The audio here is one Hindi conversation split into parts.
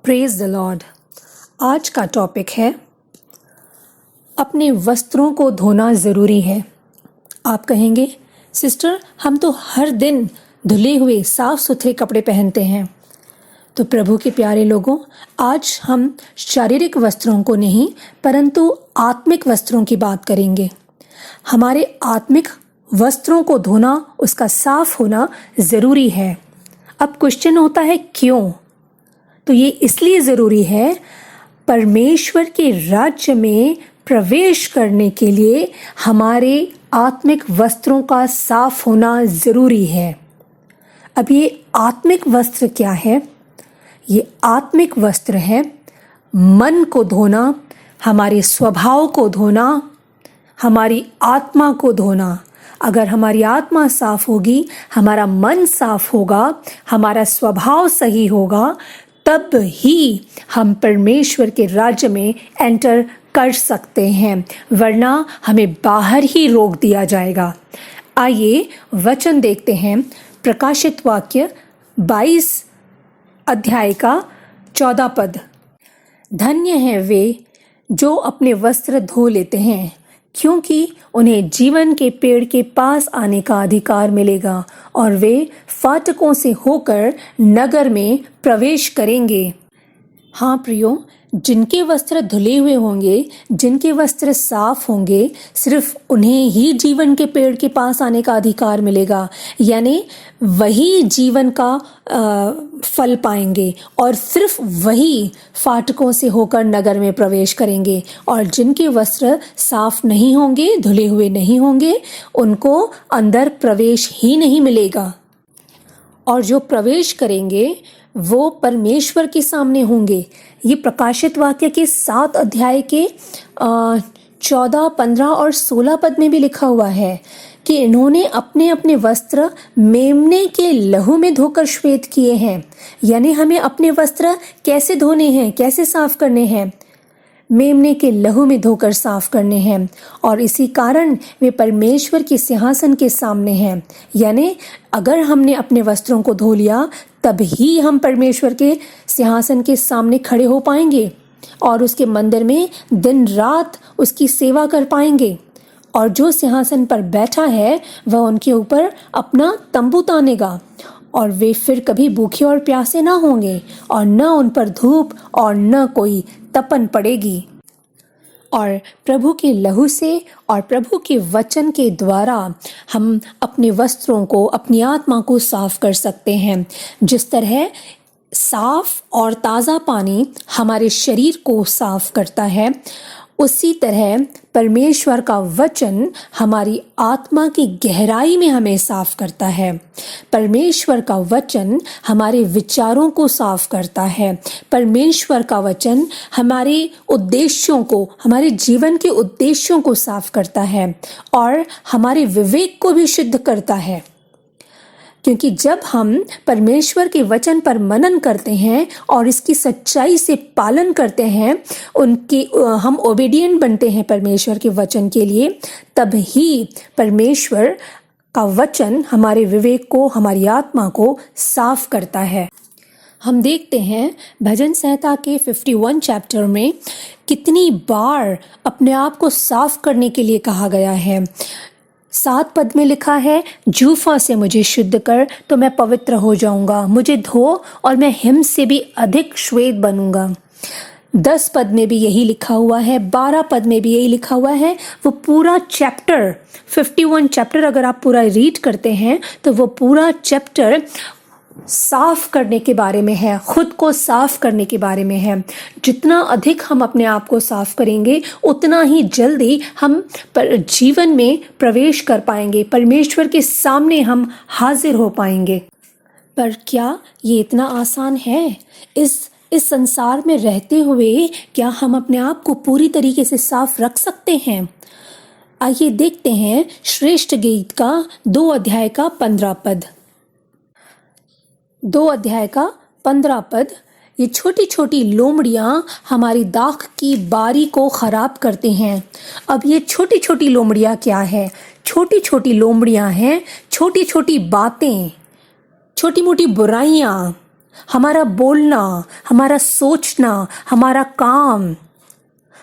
Praise the Lord. आज का टॉपिक है अपने वस्त्रों को धोना ज़रूरी है। आप कहेंगे सिस्टर हम तो हर दिन धुले हुए साफ सुथरे कपड़े पहनते हैं। तो प्रभु के प्यारे लोगों, आज हम शारीरिक वस्त्रों को नहीं परंतु आत्मिक वस्त्रों की बात करेंगे। हमारे आत्मिक वस्त्रों को धोना, उसका साफ होना ज़रूरी है। अब क्वेश्चन होता है क्यों? तो ये इसलिए ज़रूरी है, परमेश्वर के राज्य में प्रवेश करने के लिए हमारे आत्मिक वस्त्रों का साफ होना ज़रूरी है। अब ये आत्मिक वस्त्र क्या है? ये आत्मिक वस्त्र है मन को धोना, हमारे स्वभाव को धोना, हमारी आत्मा को धोना। अगर हमारी आत्मा साफ होगी, हमारा मन साफ होगा, हमारा स्वभाव सही होगा, तब ही हम परमेश्वर के राज्य में एंटर कर सकते हैं, वरना हमें बाहर ही रोक दिया जाएगा। आइए वचन देखते हैं। प्रकाशित वाक्य 22 अध्याय का 14 पद। धन्य हैं वे जो अपने वस्त्र धो लेते हैं, क्योंकि उन्हें जीवन के पेड़ के पास आने का अधिकार मिलेगा और वे फाटकों से होकर नगर में प्रवेश करेंगे। हाँ प्रियो, जिनके वस्त्र धुले हुए होंगे, जिनके वस्त्र साफ होंगे, सिर्फ उन्हें ही जीवन के पेड़ के पास आने का अधिकार मिलेगा, यानी वही जीवन का फल पाएंगे और सिर्फ वही फाटकों से होकर नगर में प्रवेश करेंगे। और जिनके वस्त्र साफ नहीं होंगे, धुले हुए नहीं होंगे, उनको अंदर प्रवेश ही नहीं मिलेगा। और जो प्रवेश करेंगे वो परमेश्वर के सामने होंगे। ये प्रकाशित वाक्य के 7 अध्याय के 14, 15 और 16 पद में भी लिखा हुआ है कि इन्होंने अपने अपने वस्त्र मेमने के लहू में धोकर श्वेत किए हैं। यानी हमें अपने वस्त्र कैसे धोने हैं, कैसे साफ करने हैं? मेमने के लहू में धोकर साफ करने हैं। और इसी कारण वे परमेश्वर के सिंहासन के सामने हैं। यानी अगर हमने अपने वस्त्रों को धो लिया, तब ही हम परमेश्वर के सिंहासन के सामने खड़े हो पाएंगे और उसके मंदिर में दिन रात उसकी सेवा कर पाएंगे। और जो सिंहासन पर बैठा है वह उनके ऊपर अपना तंबू तानेगा और वे फिर कभी भूखे और प्यासे ना होंगे और न उन पर धूप और न कोई तपन पड़ेगी। और प्रभु के लहू से और प्रभु के वचन के द्वारा हम अपने वस्त्रों को, अपनी आत्मा को साफ कर सकते हैं। जिस तरह साफ और ताज़ा पानी हमारे शरीर को साफ करता है, उसी तरह परमेश्वर का वचन हमारी आत्मा की गहराई में हमें साफ करता है। परमेश्वर का वचन हमारे विचारों को साफ करता है। परमेश्वर का वचन हमारे उद्देश्यों को, हमारे जीवन के उद्देश्यों को साफ करता है और हमारे विवेक को भी शुद्ध करता है। क्योंकि जब हम परमेश्वर के वचन पर मनन करते हैं और इसकी सच्चाई से पालन करते हैं, हम ओबीडिएंट बनते हैं परमेश्वर के वचन के लिए, तब ही परमेश्वर का वचन हमारे विवेक को, हमारी आत्मा को साफ करता है। हम देखते हैं भजन संहिता के 51 चैप्टर में कितनी बार अपने आप को साफ करने के लिए कहा गया है। 7 पद में लिखा है, जूफा से मुझे शुद्ध कर तो मैं पवित्र हो जाऊंगा, मुझे धो और मैं हिम से भी अधिक श्वेत बनूंगा। 10 पद में भी यही लिखा हुआ है, 12 पद में भी यही लिखा हुआ है। वो पूरा चैप्टर 51 चैप्टर अगर आप पूरा रीड करते हैं तो वो पूरा चैप्टर साफ करने के बारे में है, खुद को साफ करने के बारे में है। जितना अधिक हम अपने आप को साफ करेंगे, उतना ही जल्दी हम जीवन में प्रवेश कर पाएंगे, परमेश्वर के सामने हम हाजिर हो पाएंगे। पर क्या ये इतना आसान है? इस संसार में रहते हुए क्या हम अपने आप को पूरी तरीके से साफ रख सकते हैं? आइए देखते हैं श्रेष्ठ गीत का 2 अध्याय का 15 पद। 2 अध्याय का 15 पद। ये छोटी छोटी लोमड़ियाँ हमारी दाख की बारी को खराब करते हैं। अब ये छोटी छोटी लोमड़ियाँ क्या है? छोटी छोटी लोमड़ियाँ हैं छोटी छोटी बातें, छोटी मोटी बुराइयाँ, हमारा बोलना, हमारा सोचना, हमारा काम,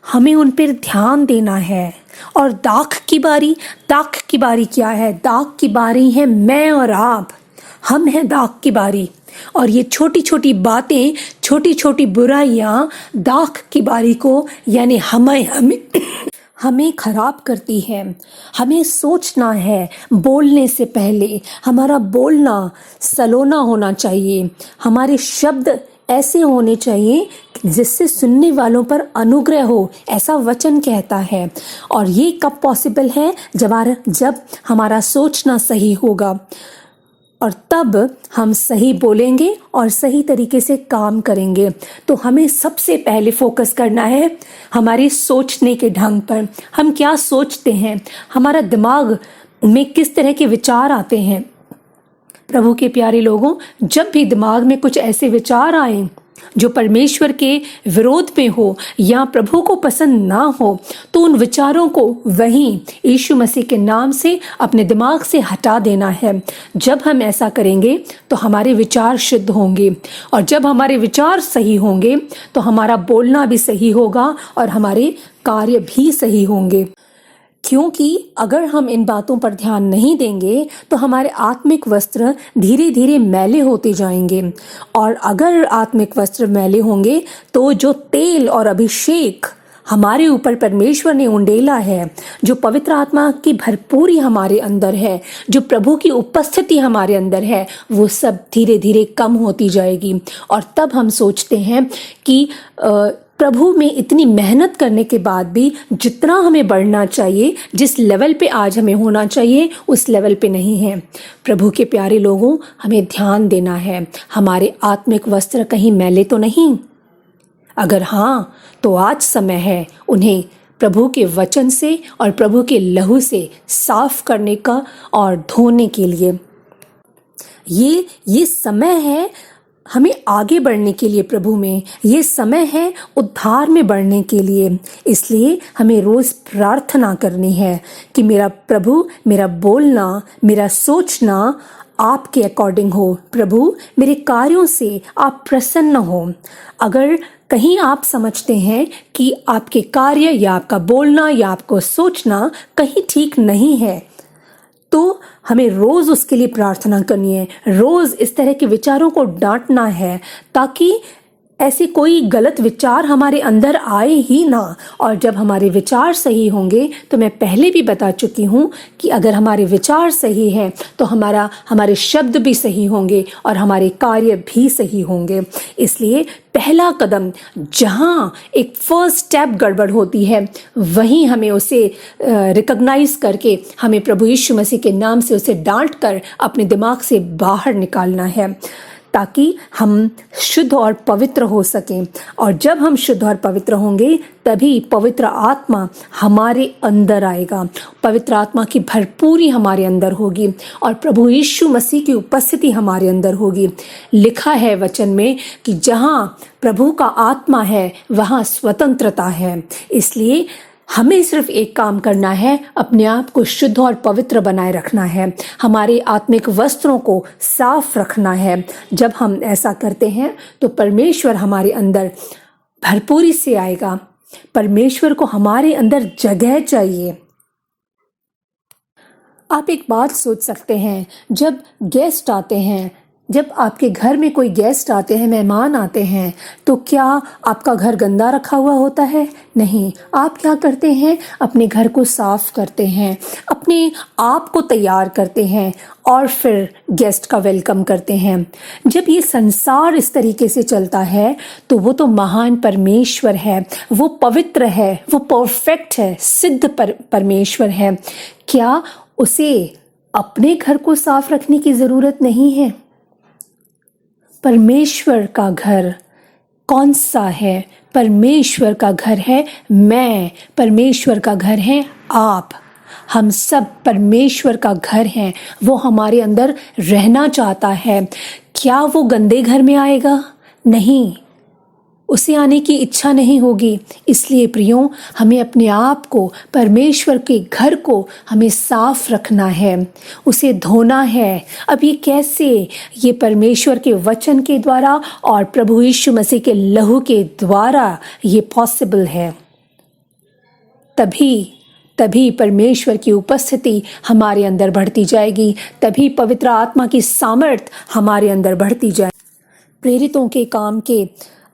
हमें उन पर ध्यान देना है। और दाख की बारी क्या है? दाख की बारी है मैं और आप। हम हैं दाख की बारी। और ये छोटी छोटी बातें, छोटी छोटी बुराइयां दाख की बारी को यानी हमें खराब करती है। हमें सोचना है बोलने से पहले। हमारा बोलना सलोना होना चाहिए। हमारे शब्द ऐसे होने चाहिए जिससे सुनने वालों पर अनुग्रह हो, ऐसा वचन कहता है। और ये कब पॉसिबल है? जब हमारा सोचना सही होगा, और तब हम सही बोलेंगे और सही तरीके से काम करेंगे। तो हमें सबसे पहले फोकस करना है हमारे सोचने के ढंग पर। हम क्या सोचते हैं, हमारा दिमाग में किस तरह के विचार आते हैं। प्रभु के प्यारे लोगों, जब भी दिमाग में कुछ ऐसे विचार आए जो परमेश्वर के विरोध में हो या प्रभु को पसंद ना हो, तो उन विचारों को वहीं यीशु मसीह के नाम से अपने दिमाग से हटा देना है। जब हम ऐसा करेंगे तो हमारे विचार शुद्ध होंगे, और जब हमारे विचार सही होंगे तो हमारा बोलना भी सही होगा और हमारे कार्य भी सही होंगे। क्योंकि अगर हम इन बातों पर ध्यान नहीं देंगे तो हमारे आत्मिक वस्त्र धीरे धीरे मैले होते जाएंगे। और अगर आत्मिक वस्त्र मैले होंगे तो जो तेल और अभिषेक हमारे ऊपर परमेश्वर ने उंडेला है, जो पवित्र आत्मा की भरपूरी हमारे अंदर है, जो प्रभु की उपस्थिति हमारे अंदर है, वो सब धीरे धीरे कम होती जाएगी। और तब हम सोचते हैं कि प्रभु में इतनी मेहनत करने के बाद भी जितना हमें बढ़ना चाहिए, जिस लेवल पे आज हमें होना चाहिए, उस लेवल पे नहीं है। प्रभु के प्यारे लोगों, हमें ध्यान देना है हमारे आत्मिक वस्त्र कहीं मैले तो नहीं। अगर हाँ, तो आज समय है उन्हें प्रभु के वचन से और प्रभु के लहू से साफ करने का और धोने के लिए। ये समय है हमें आगे बढ़ने के लिए प्रभु में। ये समय है उद्धार में बढ़ने के लिए। इसलिए हमें रोज प्रार्थना करनी है कि मेरा प्रभु, मेरा बोलना, मेरा सोचना आपके अकॉर्डिंग हो। प्रभु, मेरे कार्यों से आप प्रसन्न हो। अगर कहीं आप समझते हैं कि आपके कार्य या आपका बोलना या आपको सोचना कहीं ठीक नहीं है, तो हमें रोज उसके लिए प्रार्थना करनी है। रोज इस तरह के विचारों को डांटना है ताकि ऐसे कोई गलत विचार हमारे अंदर आए ही ना। और जब हमारे विचार सही होंगे, तो मैं पहले भी बता चुकी हूँ कि अगर हमारे विचार सही हैं तो हमारे शब्द भी सही होंगे और हमारे कार्य भी सही होंगे। इसलिए पहला कदम, जहाँ एक फर्स्ट स्टेप गड़बड़ होती है, वहीं हमें उसे रिकॉग्नाइज करके हमें प्रभु यीशु मसीह के नाम से उसे डांट कर अपने दिमाग से बाहर निकालना है, ताकि हम शुद्ध और पवित्र हो सकें। और जब हम शुद्ध और पवित्र होंगे, तभी पवित्र आत्मा हमारे अंदर आएगा। पवित्र आत्मा की भरपूरी हमारे अंदर होगी और प्रभु यीशु मसीह की उपस्थिति हमारे अंदर होगी। लिखा है वचन में कि जहाँ प्रभु का आत्मा है, वहाँ स्वतंत्रता है। इसलिए हमें सिर्फ एक काम करना है, अपने आप को शुद्ध और पवित्र बनाए रखना है। हमारे आत्मिक वस्त्रों को साफ रखना है। जब हम ऐसा करते हैं तो परमेश्वर हमारे अंदर भरपूरी से आएगा। परमेश्वर को हमारे अंदर जगह चाहिए। आप एक बात सोच सकते हैं, जब गेस्ट आते हैं, जब आपके घर में कोई गेस्ट आते हैं, मेहमान आते हैं, तो क्या आपका घर गंदा रखा हुआ होता है? नहीं। आप क्या करते हैं? अपने घर को साफ करते हैं, अपने आप को तैयार करते हैं और फिर गेस्ट का वेलकम करते हैं। जब ये संसार इस तरीके से चलता है तो वो तो महान परमेश्वर है, वो पवित्र है, वो परफेक्ट है, सिद्ध परमेश्वर है। क्या उसे अपने घर को साफ रखने की ज़रूरत नहीं है? परमेश्वर का घर कौन सा है? परमेश्वर का घर है मैं, परमेश्वर का घर है आप। हम सब परमेश्वर का घर हैं। वो हमारे अंदर रहना चाहता है। क्या वो गंदे घर में आएगा? नहीं। उसे आने की इच्छा नहीं होगी। इसलिए प्रियों, हमें अपने आप को, परमेश्वर के घर को हमें साफ रखना है, उसे धोना है। अब ये कैसे? ये परमेश्वर के वचन के द्वारा और प्रभु यीशु मसीह के लहू के द्वारा ये पॉसिबल है। तभी परमेश्वर की उपस्थिति हमारे अंदर बढ़ती जाएगी, तभी पवित्र आत्मा की सामर्थ हमारे अंदर बढ़ती जाएगी। प्रेरितों के काम के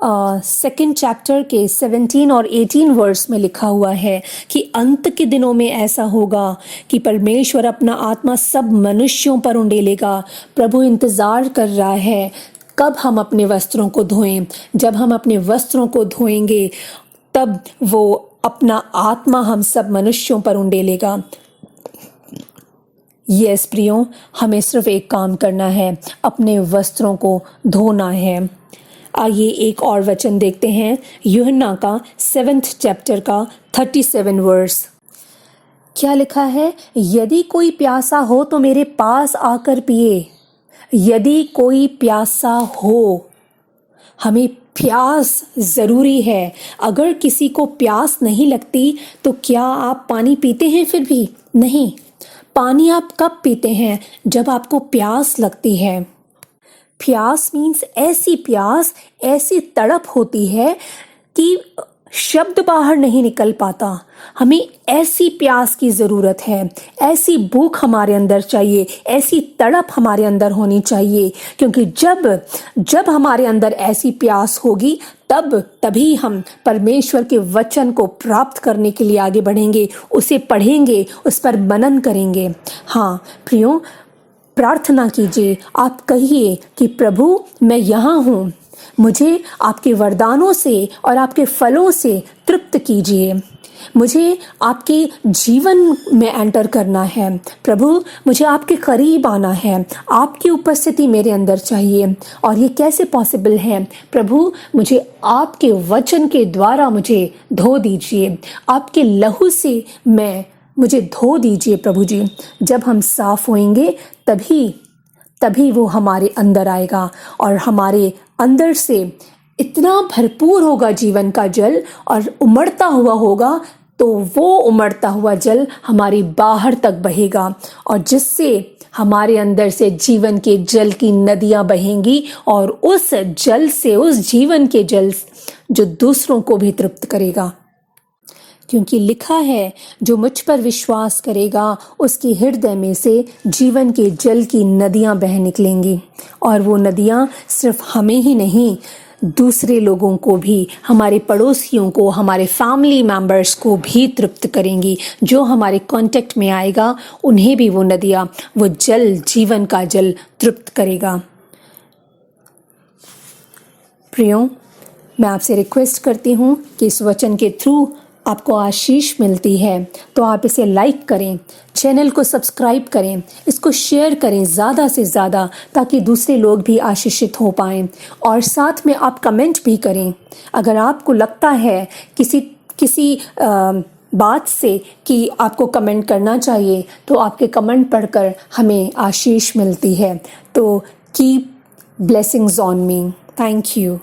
2nd चैप्टर के 17 और 18 वर्स में लिखा हुआ है कि अंत के दिनों में ऐसा होगा कि परमेश्वर अपना आत्मा सब मनुष्यों पर उंडेलेगा। प्रभु इंतज़ार कर रहा है कब हम अपने वस्त्रों को धोएं। जब हम अपने वस्त्रों को धोएंगे तब वो अपना आत्मा हम सब मनुष्यों पर उंडेलेगा। यस प्रियों, हमें सिर्फ एक काम करना है, अपने वस्त्रों को धोना है। आइए एक और वचन देखते हैं, यूहन्ना का 7th चैप्टर का 37 वर्स। क्या लिखा है? यदि कोई प्यासा हो तो मेरे पास आकर पिए। यदि कोई प्यासा हो, हमें प्यास ज़रूरी है। अगर किसी को प्यास नहीं लगती तो क्या आप पानी पीते हैं? फिर भी नहीं। पानी आप कब पीते हैं? जब आपको प्यास लगती है। प्यास मीन्स ऐसी प्यास, ऐसी तड़प होती है कि शब्द बाहर नहीं निकल पाता। हमें ऐसी प्यास की ज़रूरत है, ऐसी भूख हमारे अंदर चाहिए, ऐसी तड़प हमारे अंदर होनी चाहिए। क्योंकि जब हमारे अंदर ऐसी प्यास होगी तभी हम परमेश्वर के वचन को प्राप्त करने के लिए आगे बढ़ेंगे, उसे पढ़ेंगे, उस पर मनन करेंगे। हाँ प्रियों, प्रार्थना कीजिए, आप कहिए कि प्रभु मैं यहाँ हूँ, मुझे आपके वरदानों से और आपके फलों से तृप्त कीजिए। मुझे आपके जीवन में एंटर करना है। प्रभु मुझे आपके करीब आना है, आपकी उपस्थिति मेरे अंदर चाहिए। और ये कैसे पॉसिबल है? प्रभु मुझे आपके वचन के द्वारा मुझे धो दीजिए, आपके लहू से मुझे धो दीजिए प्रभु जी। जब हम साफ होएंगे तभी वो हमारे अंदर आएगा और हमारे अंदर से इतना भरपूर होगा जीवन का जल और उमड़ता हुआ होगा, तो वो उमड़ता हुआ जल हमारी बाहर तक बहेगा और जिससे हमारे अंदर से जीवन के जल की नदियां बहेंगी और उस जल से, उस जीवन के जल जो दूसरों को भी तृप्त करेगा। क्योंकि लिखा है, जो मुझ पर विश्वास करेगा उसके हृदय में से जीवन के जल की नदियां बह निकलेंगी। और वो नदियां सिर्फ हमें ही नहीं, दूसरे लोगों को भी, हमारे पड़ोसियों को, हमारे फैमिली मेंबर्स को भी तृप्त करेंगी। जो हमारे कांटेक्ट में आएगा उन्हें भी वो नदियां, वो जल, जीवन का जल तृप्त करेगा। प्रियों, मैं आपसे रिक्वेस्ट करती हूँ कि इस वचन के थ्रू आपको आशीष मिलती है तो आप इसे लाइक करें, चैनल को सब्सक्राइब करें, इसको शेयर करें ज़्यादा से ज़्यादा, ताकि दूसरे लोग भी आशीषित हो पाएं। और साथ में आप कमेंट भी करें। अगर आपको लगता है किसी बात से कि आपको कमेंट करना चाहिए तो आपके कमेंट पढ़कर हमें आशीष मिलती है। तो keep blessings on me. Thank you.